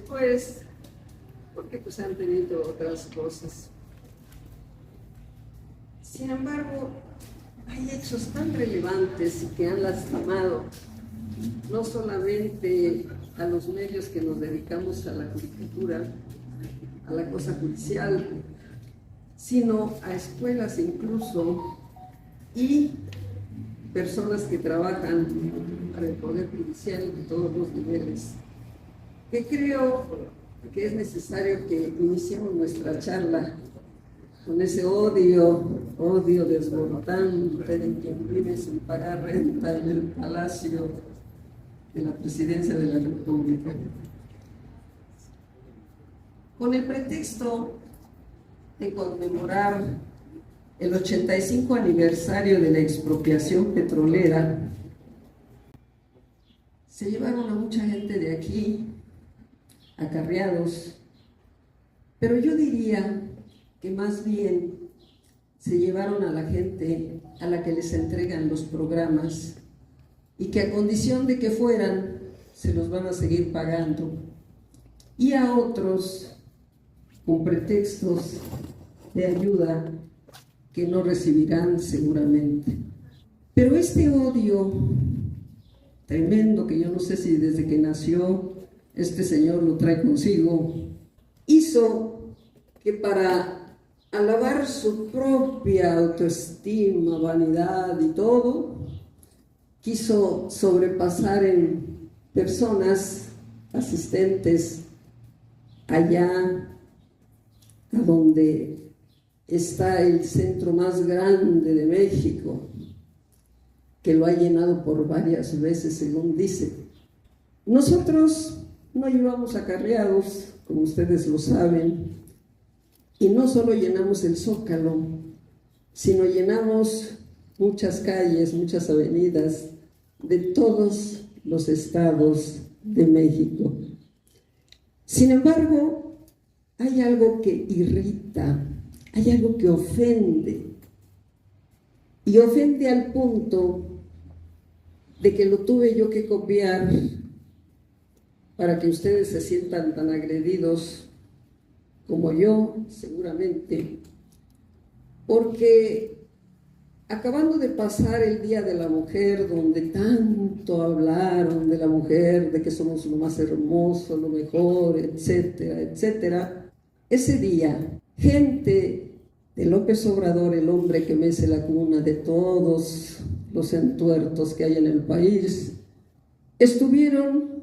después, porque pues han tenido otras cosas. Sin embargo, hay hechos tan relevantes y que han lastimado no solamente a los medios que nos dedicamos a la judicatura, a la cosa judicial, sino a escuelas incluso y personas que trabajan para el Poder Judicial de todos los niveles, que creo que es necesario que iniciemos nuestra charla con ese odio desbordante de quien vive sin pagar renta en el Palacio de la Presidencia de la República. Con el pretexto de conmemorar el 85 aniversario de la expropiación petrolera, se llevaron a mucha gente de aquí, acarreados, pero yo diría que más bien se llevaron a la gente a la que les entregan los programas y que a condición de que fueran, se los van a seguir pagando, y a otros con pretextos de ayuda que no recibirán seguramente. Pero este odio tremendo, que yo no sé si desde que nació este señor lo trae consigo, hizo que para alabar su propia autoestima, vanidad y todo, quiso sobrepasar en personas asistentes allá a donde está el centro más grande de México, que lo ha llenado por varias veces, según dice. Nosotros no llevamos acarreados, como ustedes lo saben, y no solo llenamos el Zócalo, sino llenamos muchas calles, muchas avenidas de todos los estados de México. Sin embargo, hay algo que irrita, hay algo que ofende, y ofende al punto de que lo tuve yo que copiar para que ustedes se sientan tan agredidos como yo, seguramente, porque acabando de pasar el Día de la Mujer, donde tanto hablaron de la mujer, de que somos lo más hermoso, lo mejor, etcétera, etcétera, ese día, gente de López Obrador, el hombre que mece la cuna de todos los entuertos que hay en el país, estuvieron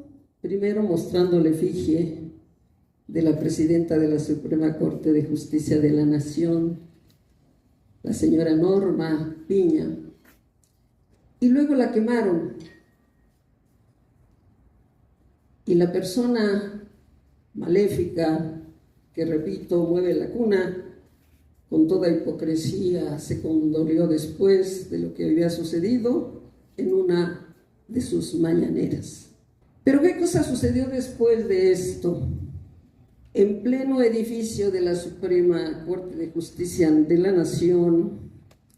primero mostrando la efigie de la presidenta de la Suprema Corte de Justicia de la Nación, la señora Norma Piña, y luego la quemaron. Y la persona maléfica, que repito, mueve la cuna, con toda hipocresía se condolió después de lo que había sucedido en una de sus mañaneras. Pero ¿qué cosa sucedió después de esto? En pleno edificio de la Suprema Corte de Justicia de la Nación,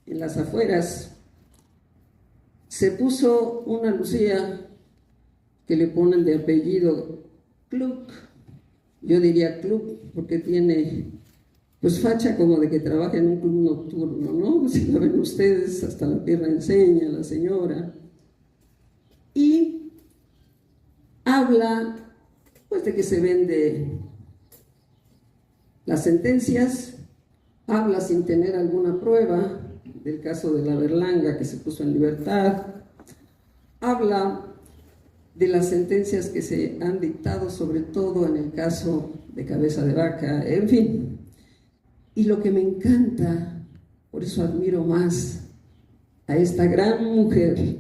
en las afueras, se puso una Lucía que le ponen de apellido Kluck. Yo diría Kluck porque tiene pues facha como de que trabaja en un club nocturno, ¿no? Si lo ven ustedes, hasta la pierna enseña la señora. Y habla pues de que se vende las sentencias, habla sin tener alguna prueba del caso de la Berlanga que se puso en libertad, habla de las sentencias que se han dictado, sobre todo en el caso de Cabeza de Vaca, en fin. Y lo que me encanta, por eso admiro más a esta gran mujer,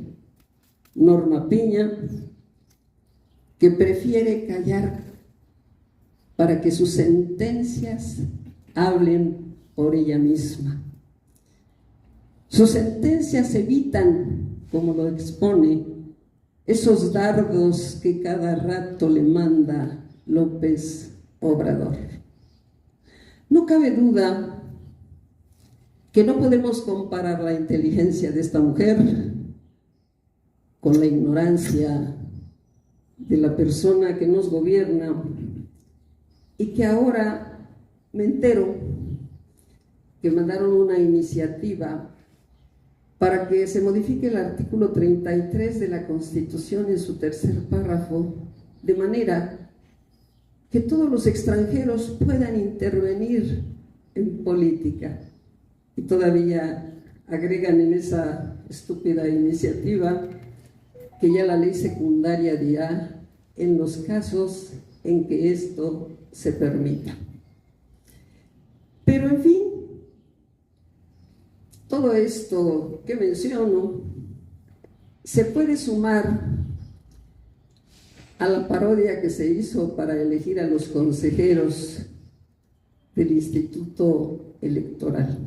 Norma Piña, que prefiere callar para que sus sentencias hablen por ella misma. Sus sentencias evitan, como lo expone, esos dardos que cada rato le manda López Obrador. No cabe duda que no podemos comparar la inteligencia de esta mujer con la ignorancia de la persona que nos gobierna y que ahora me entero que mandaron una iniciativa para que se modifique el artículo 33 de la Constitución en su tercer párrafo, de manera que todos los extranjeros puedan intervenir en política. Y todavía agregan en esa estúpida iniciativa que ya la ley secundaria dirá en los casos en que esto se permita. Pero en fin, todo esto que menciono se puede sumar a la parodia que se hizo para elegir a los consejeros del Instituto Electoral.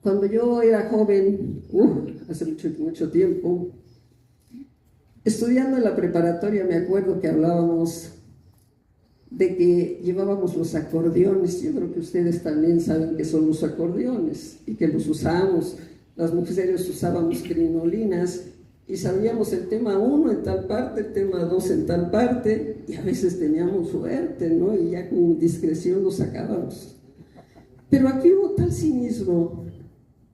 Cuando yo era joven, hace mucho tiempo, estudiando en la preparatoria, me acuerdo que hablábamos de que llevábamos los acordeones. Yo creo que ustedes también saben qué son los acordeones y que los usamos. Las mujeres usábamos crinolinas y sabíamos el tema 1 en tal parte, el tema 2 en tal parte, y a veces teníamos suerte, ¿no? Y ya con discreción lo sacábamos. Pero aquí hubo tal cinismo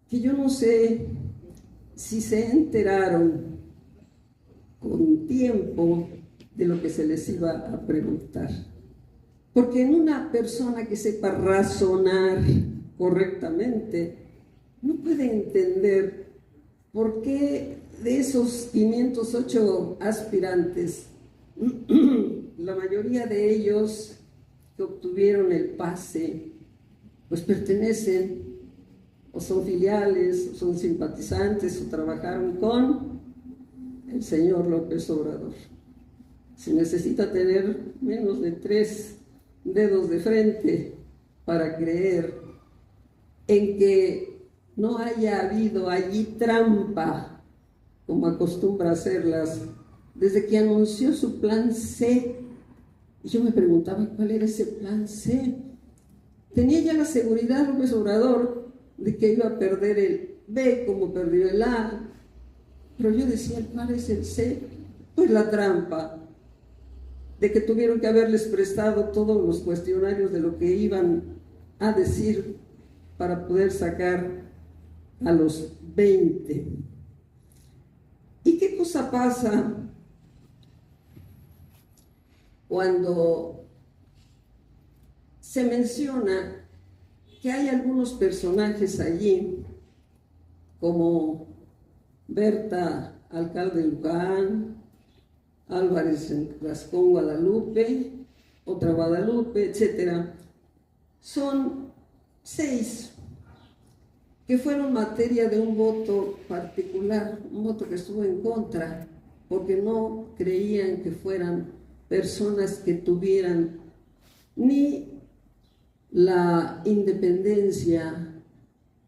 que yo no sé si se enteraron con tiempo de lo que se les iba a preguntar. Porque en una persona que sepa razonar correctamente, no puede entender por qué de esos 508 aspirantes, la mayoría de ellos que obtuvieron el pase, pues pertenecen o son filiales, o son simpatizantes, o trabajaron con el señor López Obrador. Se necesita tener menos de 3 dedos de frente para creer en que no haya habido allí trampa, como acostumbra hacerlas, desde que anunció su plan C. Y yo me preguntaba cuál era ese plan C. Tenía ya la seguridad López Obrador de que iba a perder el B como perdió el A, pero yo decía, ¿cuál es el C? Pues la trampa de que tuvieron que haberles prestado todos los cuestionarios de lo que iban a decir para poder sacar a los 20. ¿Y qué cosa pasa cuando se menciona que hay algunos personajes allí, como Berta, alcalde de Luján, Álvarez Rascón, Guadalupe, otra Guadalupe, etcétera? Son 6 que fueron materia de un voto particular, un voto que estuvo en contra, porque no creían que fueran personas que tuvieran ni la independencia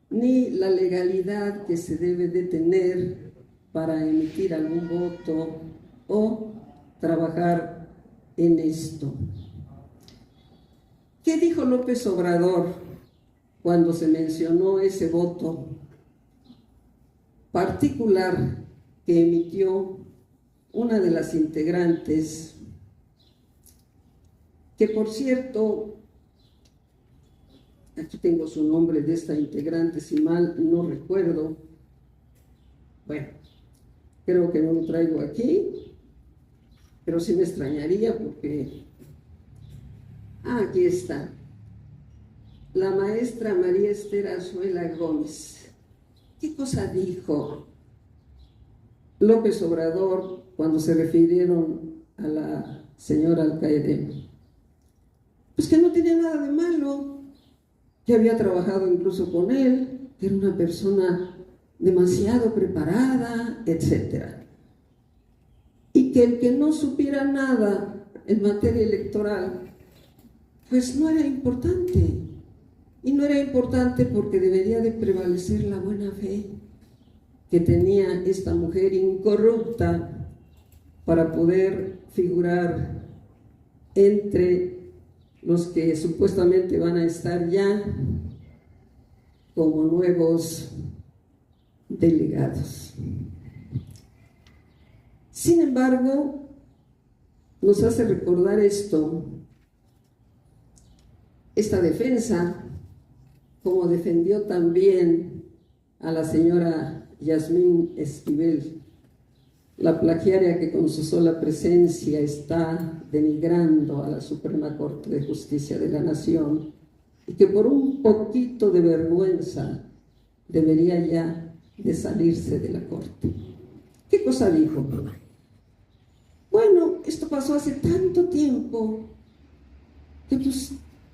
ni la legalidad que se debe de tener para emitir algún voto o trabajar en esto. ¿Qué dijo López Obrador cuando se mencionó ese voto particular que emitió una de las integrantes, que por cierto, aquí tengo su nombre de esta integrante, si mal no recuerdo, bueno, creo que no lo traigo aquí, pero sí me extrañaría porque, aquí está, la maestra María Esther Azuela Gómez. ¿Qué cosa dijo López Obrador cuando se refirieron a la señora alcaide? Pues que no tenía nada de malo, que había trabajado incluso con él, que era una persona demasiado preparada, etc. Y que el que no supiera nada en materia electoral, pues no era importante. Y no era importante porque debería de prevalecer la buena fe que tenía esta mujer incorrupta para poder figurar entre los que supuestamente van a estar ya como nuevos delegados. Sin embargo, nos hace recordar esto, esta defensa, como defendió también a la señora Yasmín Esquivel, la plagiaria que con su sola presencia está denigrando a la Suprema Corte de Justicia de la Nación y que por un poquito de vergüenza debería ya de salirse de la Corte. ¿Qué cosa dijo? Bueno, esto pasó hace tanto tiempo que pues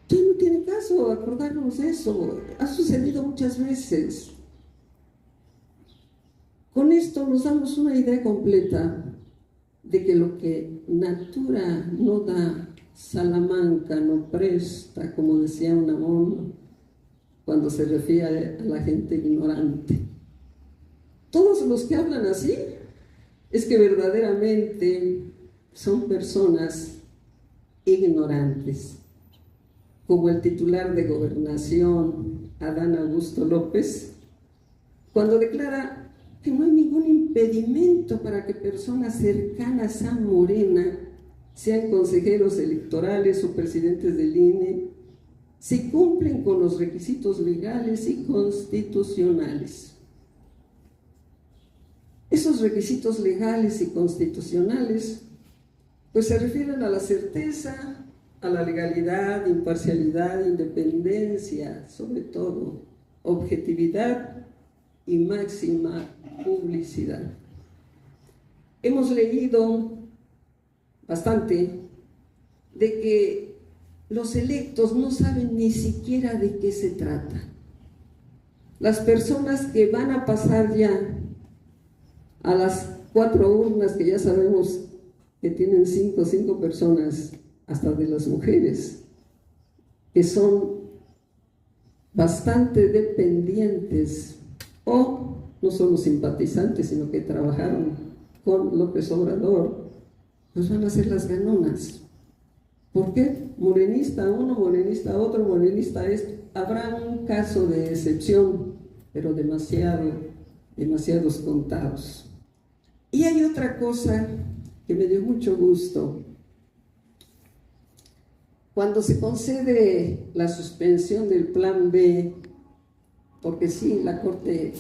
ya no tiene caso acordarnos de eso. Ha sucedido muchas veces. Con esto nos damos una idea completa de que lo que natura no da, Salamanca no presta, como decía Unamuno, cuando se refiere a la gente ignorante. Todos los que hablan así es que verdaderamente son personas ignorantes, como el titular de Gobernación, Adán Augusto López, cuando declara que no hay ningún impedimento para que personas cercanas a Morena sean consejeros electorales o presidentes del INE, si cumplen con los requisitos legales y constitucionales. Esos requisitos legales y constitucionales pues se refieren a la certeza, a la legalidad, imparcialidad, independencia, sobre todo, objetividad y máxima publicidad. Hemos leído bastante de que los electos no saben ni siquiera de qué se trata. Las personas que van a pasar ya a las 4 urnas, que ya sabemos que tienen cinco personas, hasta de las mujeres, que son bastante dependientes o no solo simpatizantes, sino que trabajaron con López Obrador, pues van a ser las ganonas. ¿Por qué? Morenista uno, morenista otro, morenista esto. Habrá un caso de excepción, pero demasiados contados. Y hay otra cosa que me dio mucho gusto. Cuando se concede la suspensión del Plan B, porque sí, la Corte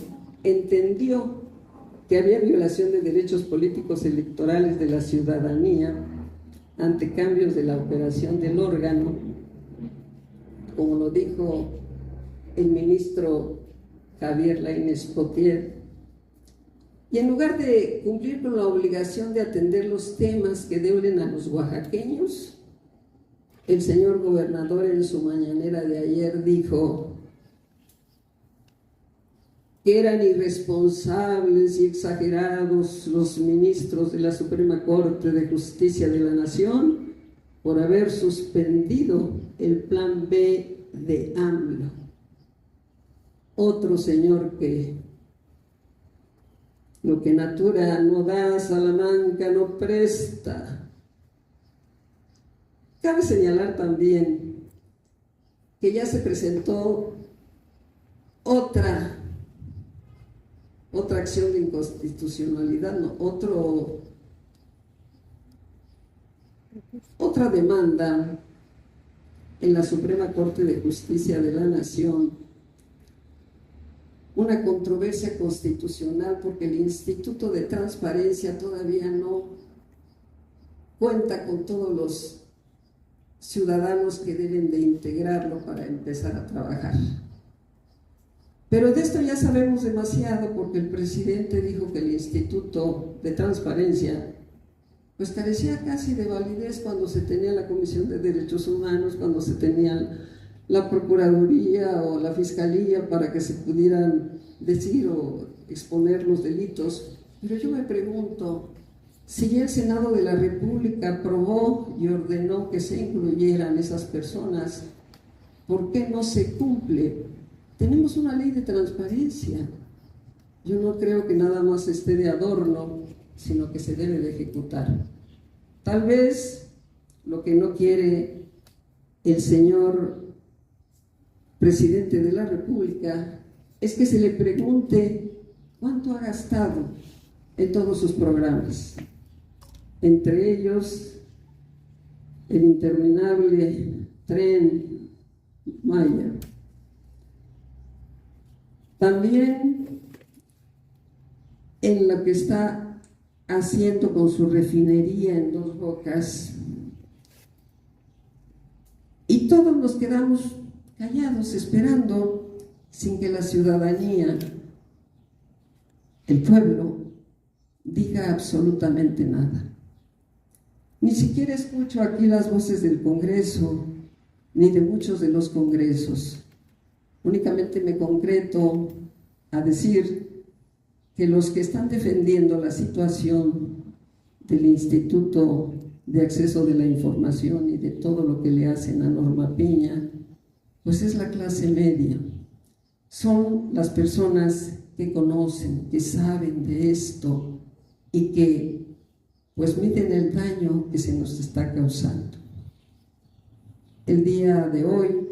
entendió que había violación de derechos políticos electorales de la ciudadanía ante cambios de la operación del órgano, como lo dijo el ministro Javier Lainez Potier, y en lugar de cumplir con la obligación de atender los temas que deben a los oaxaqueños, el señor gobernador en su mañanera de ayer dijo que eran irresponsables y exagerados los ministros de la Suprema Corte de Justicia de la Nación por haber suspendido el Plan B de AMLO. Otro señor que lo que natura no da, Salamanca no presta. Cabe señalar también que ya se presentó otra acción de inconstitucionalidad, no, otra demanda en la Suprema Corte de Justicia de la Nación, una controversia constitucional porque el Instituto de Transparencia todavía no cuenta con todos los ciudadanos que deben de integrarlo para empezar a trabajar. Pero de esto ya sabemos demasiado porque el presidente dijo que el Instituto de Transparencia pues carecía casi de validez cuando se tenía la Comisión de Derechos Humanos, cuando se tenía la Procuraduría o la Fiscalía para que se pudieran decir o exponer los delitos. Pero yo me pregunto, si ya el Senado de la República aprobó y ordenó que se incluyeran esas personas, ¿por qué no se cumple? Tenemos una ley de transparencia. Yo no creo que nada más esté de adorno, sino que se debe de ejecutar. Tal vez lo que no quiere el señor presidente de la República es que se le pregunte cuánto ha gastado en todos sus programas, entre ellos el interminable tren maya. También en lo que está haciendo con su refinería en Dos Bocas, y todos nos quedamos callados esperando sin que la ciudadanía, el pueblo, diga absolutamente nada. Ni siquiera escucho aquí las voces del Congreso, ni de muchos de los congresos. Únicamente me concreto a decir que los que están defendiendo la situación del Instituto de Acceso de la Información y de todo lo que le hacen a Norma Piña, pues es la clase media. Son las personas que conocen, que saben de esto y que pues miden el daño que se nos está causando. El día de hoy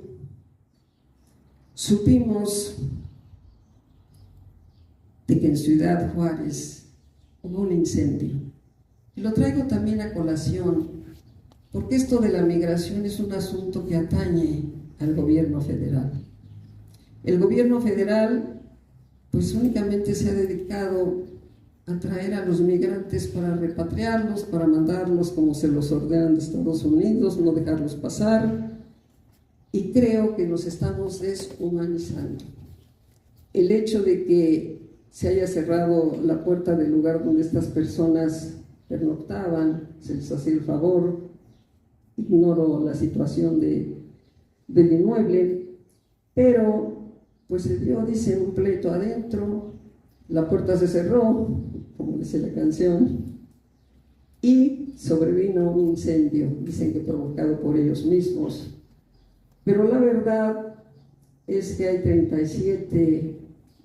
supimos de que en Ciudad Juárez hubo un incendio. Y lo traigo también a colación, porque esto de la migración es un asunto que atañe al gobierno federal. El gobierno federal pues únicamente se ha dedicado a traer a los migrantes para repatriarlos, para mandarlos como se los ordenan de Estados Unidos, no dejarlos pasar, y creo que nos estamos deshumanizando. El hecho de que se haya cerrado la puerta del lugar donde estas personas pernoctaban, se les hacía el favor, ignoro la situación del inmueble, pero pues se dio, dicen, un pleito adentro, la puerta se cerró, como dice la canción, y sobrevino un incendio, dicen que provocado por ellos mismos. Pero la verdad es que hay 37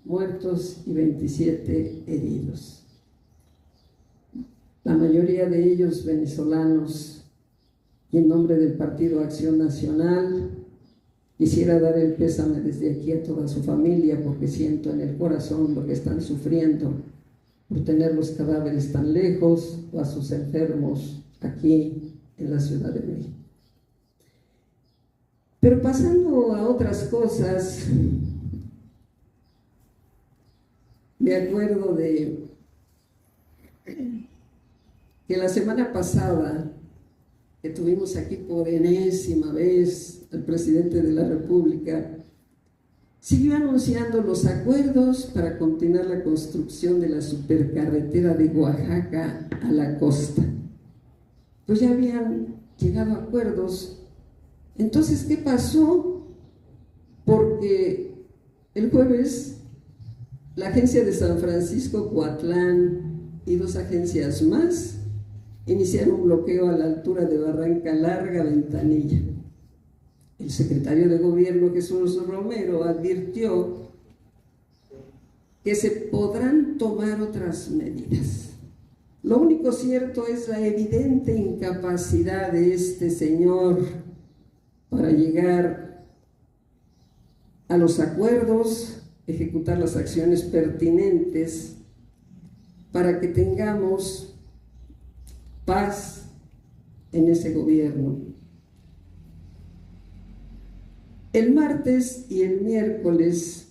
muertos y 27 heridos. La mayoría de ellos venezolanos, y en nombre del Partido Acción Nacional, quisiera dar el pésame desde aquí a toda su familia, porque siento en el corazón lo que están sufriendo por tener los cadáveres tan lejos, o a sus enfermos aquí en la Ciudad de México. Pero pasando a otras cosas, me acuerdo de que la semana pasada, que tuvimos aquí por enésima vez al presidente de la República, siguió anunciando los acuerdos para continuar la construcción de la supercarretera de Oaxaca a la costa. Pues ya habían llegado a acuerdos. Entonces, ¿qué pasó? Porque el jueves la agencia de San Francisco Coatlán y 2 agencias más iniciaron un bloqueo a la altura de Barranca Larga, Ventanilla. El secretario de Gobierno, Jesús Romero, advirtió que se podrán tomar otras medidas. Lo único cierto es la evidente incapacidad de este señor para llegar a los acuerdos, ejecutar las acciones pertinentes para que tengamos paz en ese gobierno. El martes y el miércoles,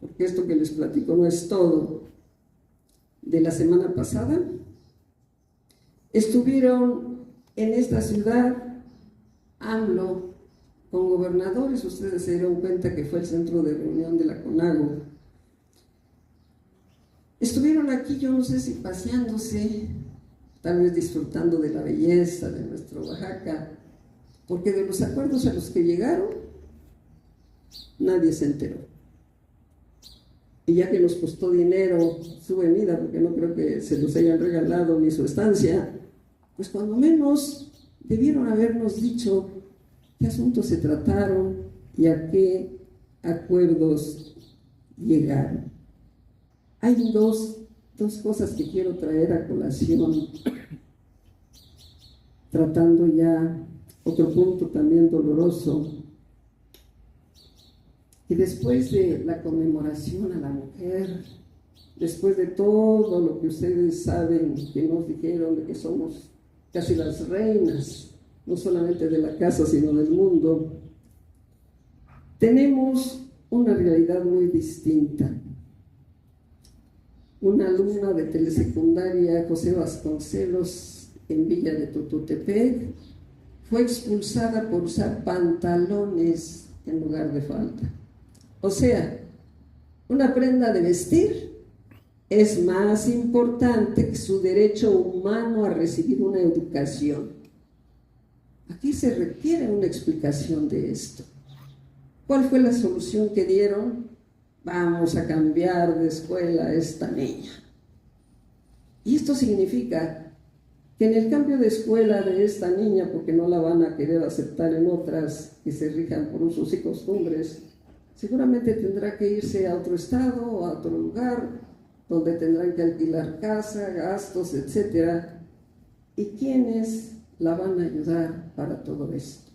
porque esto que les platico no es todo, de la semana pasada, estuvieron en esta ciudad AMLO con gobernadores. Ustedes se dieron cuenta que fue el centro de reunión de la CONAGO. Estuvieron aquí, yo no sé si paseándose, tal vez disfrutando de la belleza de nuestro Oaxaca, porque de los acuerdos a los que llegaron, nadie se enteró. Y ya que nos costó dinero su venida, porque no creo que se los hayan regalado ni su estancia, pues cuando menos debieron habernos dicho qué asuntos se trataron y a qué acuerdos llegaron. Hay dos cosas que quiero traer a colación, tratando ya otro punto también doloroso, que después de la conmemoración a la mujer, después de todo lo que ustedes saben, que nos dijeron de que somos casi las reinas, no solamente de la casa, sino del mundo, Tenemos una realidad muy distinta. Una alumna de telesecundaria, José Vasconcelos, en Villa de Totutepec, fue expulsada por usar pantalones en lugar de falda. O sea, una prenda de vestir es más importante que su derecho humano a recibir una educación. Aquí se requiere una explicación de esto. ¿Cuál fue la solución que dieron? Vamos a cambiar de escuela a esta niña. Y esto significa que en el cambio de escuela de esta niña, porque no la van a querer aceptar en otras que se rijan por usos y costumbres, seguramente tendrá que irse a otro estado o a otro lugar, donde tendrán que alquilar casa, gastos, etc. ¿Y quiénes la van a ayudar para todo esto?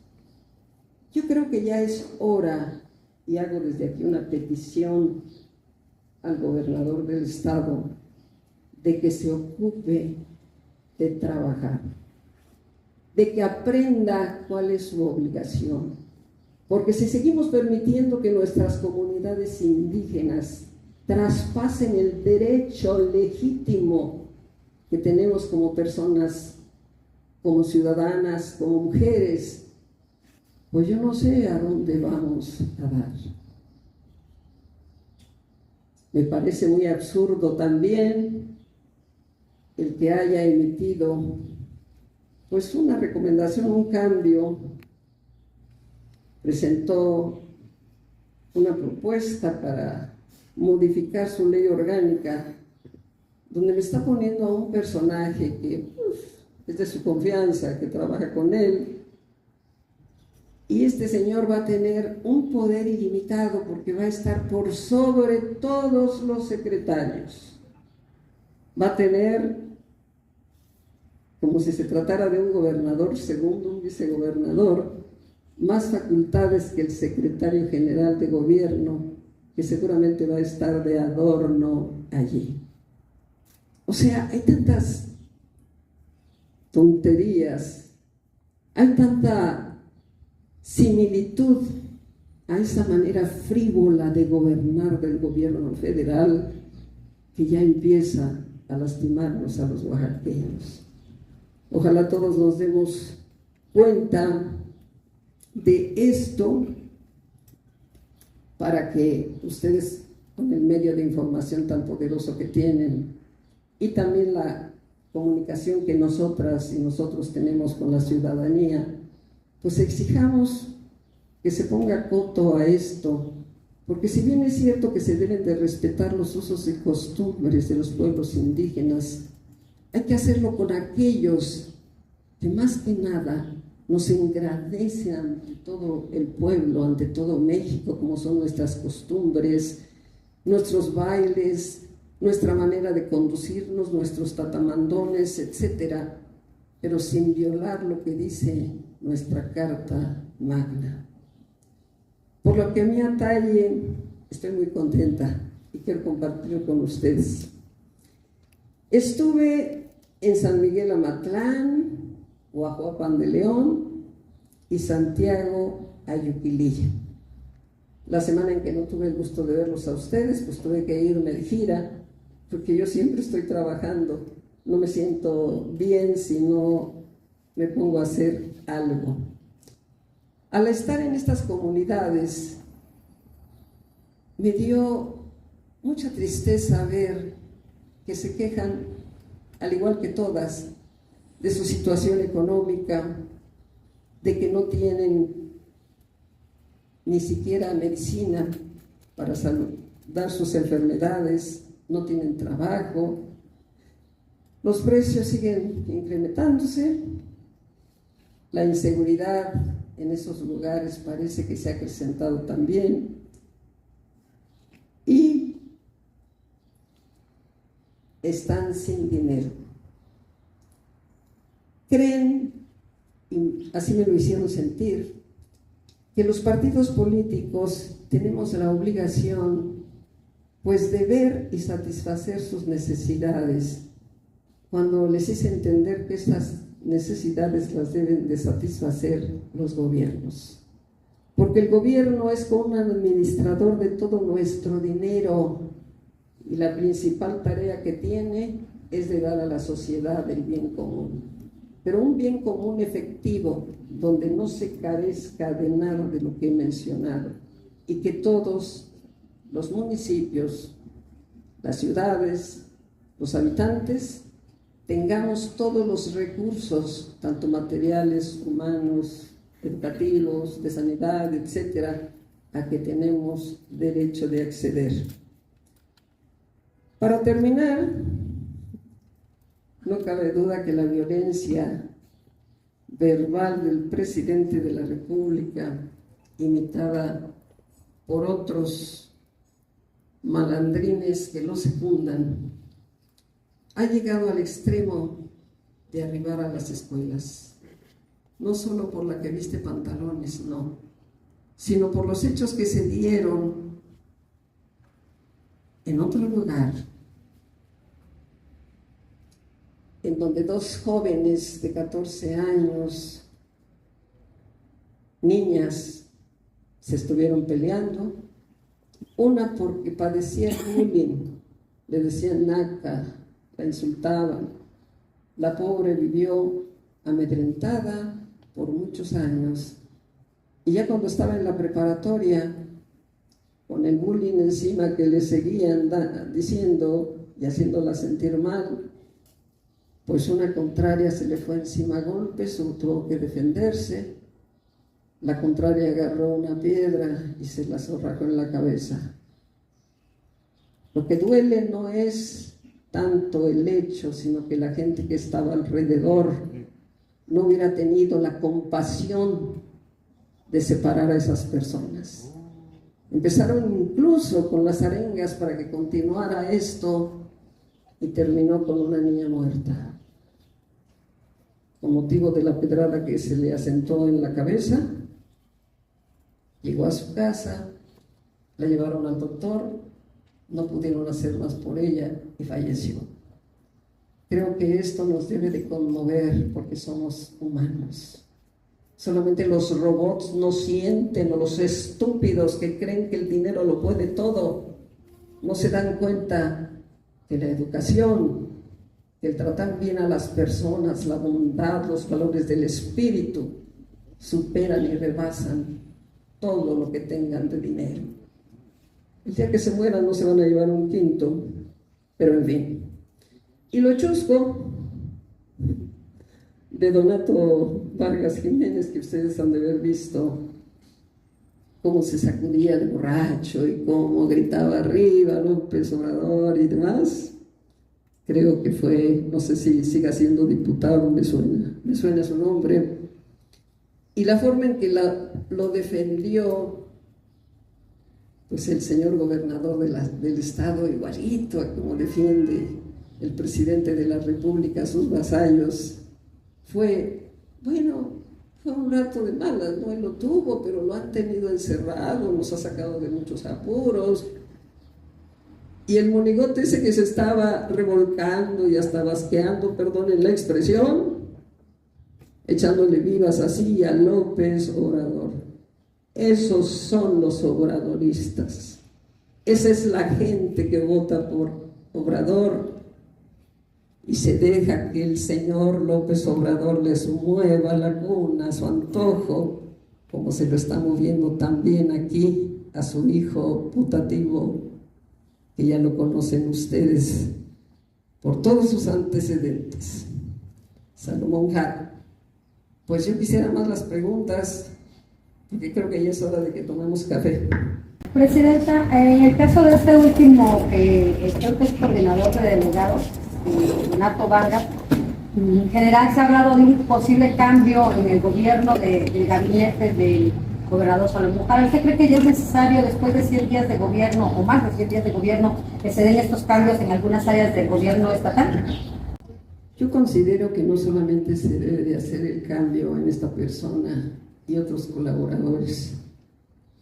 Yo creo que ya es hora, y hago desde aquí una petición al gobernador del estado, de que se ocupe de trabajar, de que aprenda cuál es su obligación. Porque si seguimos permitiendo que nuestras comunidades indígenas traspasen el derecho legítimo que tenemos como personas, como ciudadanas, como mujeres, pues yo no sé a dónde vamos a dar. Me parece muy absurdo también el que haya emitido pues una recomendación, un cambio, presentó una propuesta para modificar su ley orgánica, donde me está poniendo a un personaje que es de su confianza, que trabaja con él, y este señor va a tener un poder ilimitado porque va a estar por sobre todos los secretarios. Va a tener, como si se tratara de un gobernador segundo un vicegobernador, más facultades que el secretario general de gobierno, que seguramente va a estar de adorno allí. O sea, hay tantas tonterías, hay tanta similitud a esa manera frívola de gobernar del gobierno federal que ya empieza a lastimarnos a los oaxaqueños. Ojalá todos nos demos cuenta de esto para que ustedes, con el medio de información tan poderoso que tienen y también la comunicación que nosotras y nosotros tenemos con la ciudadanía, pues exijamos que se ponga coto a esto, porque si bien es cierto que se deben de respetar los usos y costumbres de los pueblos indígenas, hay que hacerlo con aquellos que más que nada nos engrandecen ante todo el pueblo, ante todo México, como son nuestras costumbres, nuestros bailes, nuestra manera de conducirnos, nuestros tatamandones, etc., pero sin violar lo que dice nuestra Carta Magna. Por lo que a mí atañe, estoy muy contenta y quiero compartirlo con ustedes. Estuve en San Miguel Amatlán, Guajuapan de León y Santiago Ayuquililla. La semana en que no tuve el gusto de verlos a ustedes, pues tuve que irme de gira, porque yo siempre estoy trabajando. No me siento bien si no me pongo a hacer algo. Al estar en estas comunidades, me dio mucha tristeza ver que se quejan, al igual que todas, de su situación económica, de que no tienen ni siquiera medicina para dar sus enfermedades, no tienen trabajo, los precios siguen incrementándose, la inseguridad en esos lugares parece que se ha acrecentado también, y están sin dinero. Creen, y así me lo hicieron sentir, que los partidos políticos tenemos la obligación pues de ver y satisfacer sus necesidades, cuando les hice entender que estas necesidades las deben de satisfacer los gobiernos. porque el gobierno es como un administrador de todo nuestro dinero y la principal tarea que tiene es de dar a la sociedad el bien común, pero un bien común efectivo, donde no se carezca de nada de lo que he mencionado y que todos los municipios, las ciudades, los habitantes, tengamos todos los recursos, tanto materiales, humanos, educativos, de sanidad, etcétera, a que tenemos derecho de acceder. Para terminar, no cabe duda que la violencia verbal del presidente de la República, imitada por otros malandrines que lo secundan, ha llegado al extremo de arribar a las escuelas, no solo por la que viste pantalones, no, sino por los hechos que se dieron en otro lugar, en donde dos jóvenes de 14 años, niñas, se estuvieron peleando, una porque padecía bullying, le decían naca, la insultaban, la pobre vivió amedrentada por muchos años, y ya cuando estaba en la preparatoria, con el bullying encima que le seguían diciendo y haciéndola sentir mal, pues una contraria se le fue encima a golpes, tuvo que defenderse. La contraria agarró una piedra y se la zorrajó en la cabeza. Lo que duele no es tanto el hecho, sino que la gente que estaba alrededor no hubiera tenido la compasión de separar a esas personas. Empezaron incluso con las arengas para que continuara esto y terminó con una niña muerta, con motivo de la pedrada que se le asentó en la cabeza. Llegó a su casa, la llevaron al doctor, no pudieron hacer más por ella y falleció. Creo que esto nos debe de conmover porque somos humanos. Solamente los robots no sienten, o los estúpidos que creen que el dinero lo puede todo, no se dan cuenta que la educación, que el tratar bien a las personas, la bondad, los valores del espíritu, superan y rebasan todo lo que tengan de dinero. El día que se mueran no se van a llevar un quinto, pero en fin. Y lo chusco de Donato Vargas Jiménez, que ustedes han de haber visto cómo se sacudía de borracho y cómo gritaba arriba López Obrador y demás. Creo que fue, no sé si siga siendo diputado, me suena su nombre. Y la forma en que lo defendió, pues el señor gobernador del estado, igualito a como defiende el presidente de la República a sus vasallos, fue un rato de malas, ¿no? Él lo tuvo, pero lo han tenido encerrado, nos ha sacado de muchos apuros. Y el monigote ese que se estaba revolcando y hasta basqueando, perdonen la expresión, echándole vivas así a López Obrador. Esos son los obradoristas. Esa es la gente que vota por Obrador y se deja que el señor López Obrador les mueva la cuna a su antojo, como se lo está moviendo también aquí a su hijo putativo, que ya lo conocen ustedes por todos sus antecedentes, Salomón Jara. Pues yo quisiera más las preguntas, porque creo que ya es hora de que tomemos café. Presidenta, en el caso de este último, creo que es coordinador de delegados, Donato Vargas, en general se ha hablado de un posible cambio en el gobierno del gabinete del gobernador Salomón Jara. ¿Usted cree que ya es necesario, después de 100 días de gobierno, o más de 100 días de gobierno, que se den estos cambios en algunas áreas del gobierno estatal? Yo considero que no solamente se debe de hacer el cambio en esta persona y otros colaboradores.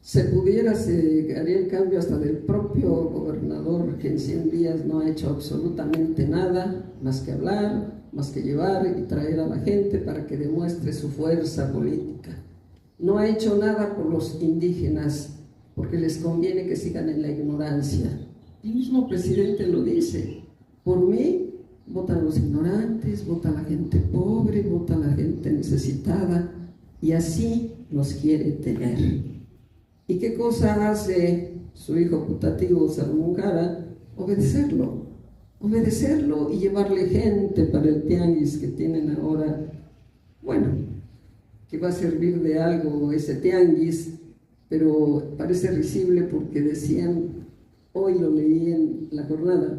Se haría el cambio hasta del propio gobernador, que en 100 días no ha hecho absolutamente nada, más que hablar, más que llevar y traer a la gente para que demuestre su fuerza política. no ha hecho nada por los indígenas porque les conviene que sigan en la ignorancia. El mismo presidente lo dice: por mí votan los ignorantes, vota la gente pobre, vota la gente necesitada, y así nos quiere tener. ¿Y qué cosa hace su hijo putativo Salomón Jara? Obedecerlo y llevarle gente para el tianguis que tienen ahora. Bueno, que va a servir de algo ese tianguis, pero parece risible porque decían, hoy lo leí en La Jornada,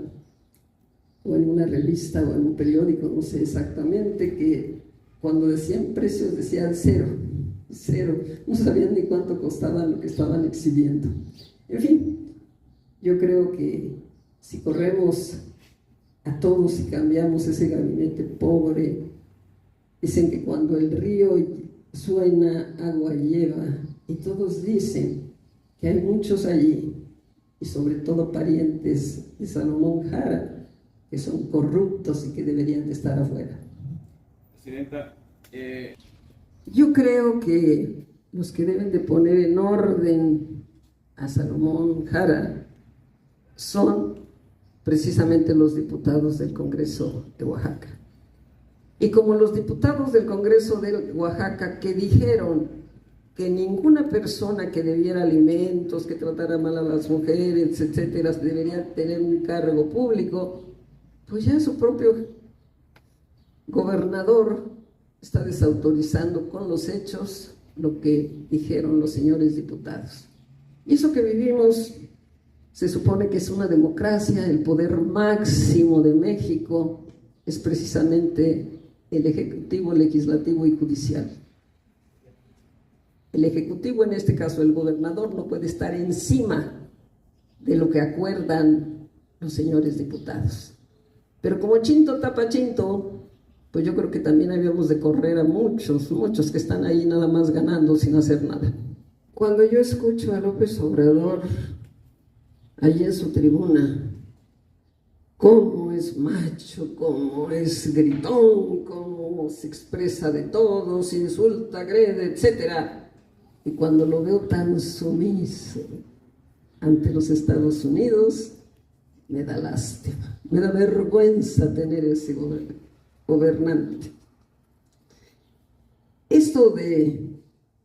o en una revista o en un periódico, no sé exactamente, que cuando decían precios decían cero, no sabían ni cuánto costaba lo que estaban exhibiendo. En fin, yo creo que si corremos a todos y cambiamos ese gabinete pobre, dicen que cuando el río suena, agua lleva, y todos dicen que hay muchos allí, y sobre todo parientes de Salomón Jara, que son corruptos y que deberían de estar afuera. Presidenta, yo creo que los que deben de poner en orden a Salomón Jara son precisamente los diputados del Congreso de Oaxaca. Y como los diputados del Congreso de Oaxaca que dijeron que ninguna persona que debiera alimentos, que tratara mal a las mujeres, etcétera, debería tener un cargo público, pues ya su propio gobernador está desautorizando con los hechos lo que dijeron los señores diputados. Y eso que vivimos se supone que es una democracia, el poder máximo de México es precisamente el Ejecutivo, Legislativo y Judicial. El Ejecutivo, en este caso el gobernador, no puede estar encima de lo que acuerdan los señores diputados. Pero como chinto tapa chinto, pues yo creo que también habíamos de correr a muchos que están ahí nada más ganando sin hacer nada. Cuando yo escucho a López Obrador allí en su tribuna, cómo es macho, cómo es gritón, cómo se expresa de todos, insulta, agrede, etcétera, y cuando lo veo tan sumiso ante los Estados Unidos, me da lástima, me da vergüenza tener ese gobernante. Esto de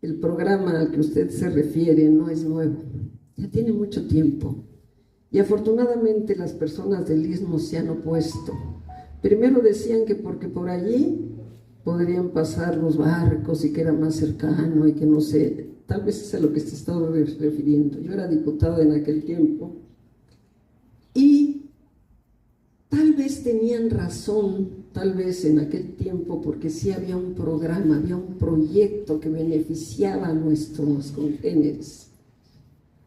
el programa al que usted se refiere no es nuevo, ya tiene mucho tiempo. Y afortunadamente las personas del Istmo se han opuesto. Primero decían que porque por allí podrían pasar los barcos y que era más cercano y que no sé, tal vez es a lo que se estaba refiriendo. Yo era diputada en aquel tiempo y tal vez tenían razón, tal vez en aquel tiempo, porque sí había un programa, había un proyecto que beneficiaba a nuestros congéneres.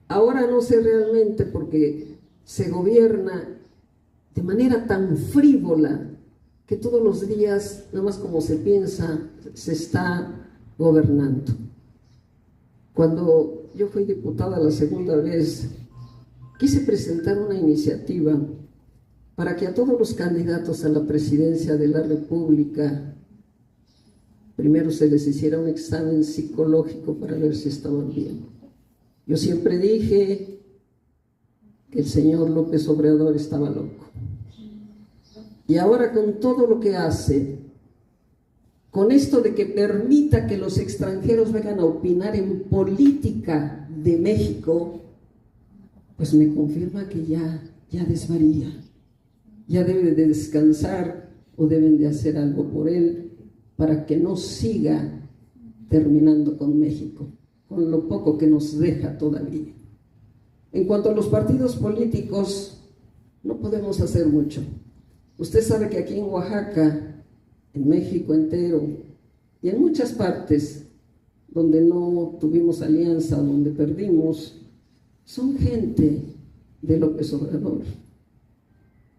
Ahora no sé realmente porque se gobierna de manera tan frívola que todos los días, nada más como se piensa, se está gobernando. Cuando yo fui diputada la segunda vez, quise presentar una iniciativa para que a todos los candidatos a la presidencia de la República primero se les hiciera un examen psicológico para ver si estaban bien. Yo siempre dije que el señor López Obrador estaba loco. Y ahora con todo lo que hace, con esto de que permita que los extranjeros vengan a opinar en política de México, pues me confirma que ya desvaría, ya debe de descansar o deben de hacer algo por él para que no siga terminando con México, con lo poco que nos deja todavía. En cuanto a los partidos políticos, no podemos hacer mucho. Usted sabe que aquí en Oaxaca, en México entero y en muchas partes donde no tuvimos alianza, donde perdimos, son gente de López Obrador.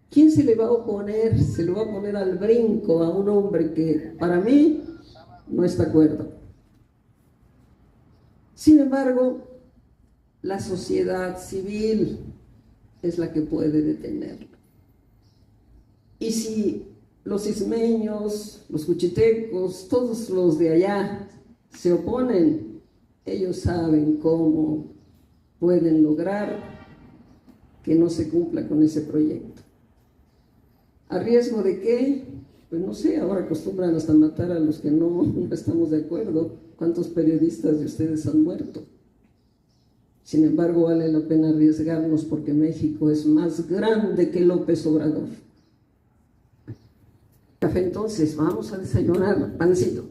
¿Quién se le va a oponer? Se le va a poner al brinco a un hombre que para mí no está de acuerdo. Sin embargo, la sociedad civil es la que puede detenerlo. Y si los ismeños, los juchitecos, todos los de allá se oponen, ellos saben cómo pueden lograr que no se cumpla con ese proyecto. ¿A riesgo de qué? Pues no sé, ahora acostumbran hasta matar a los que no estamos de acuerdo. ¿Cuántos periodistas de ustedes han muerto? Sin embargo, vale la pena arriesgarnos porque México es más grande que López Obrador. Café entonces, vamos a desayunar, pancito.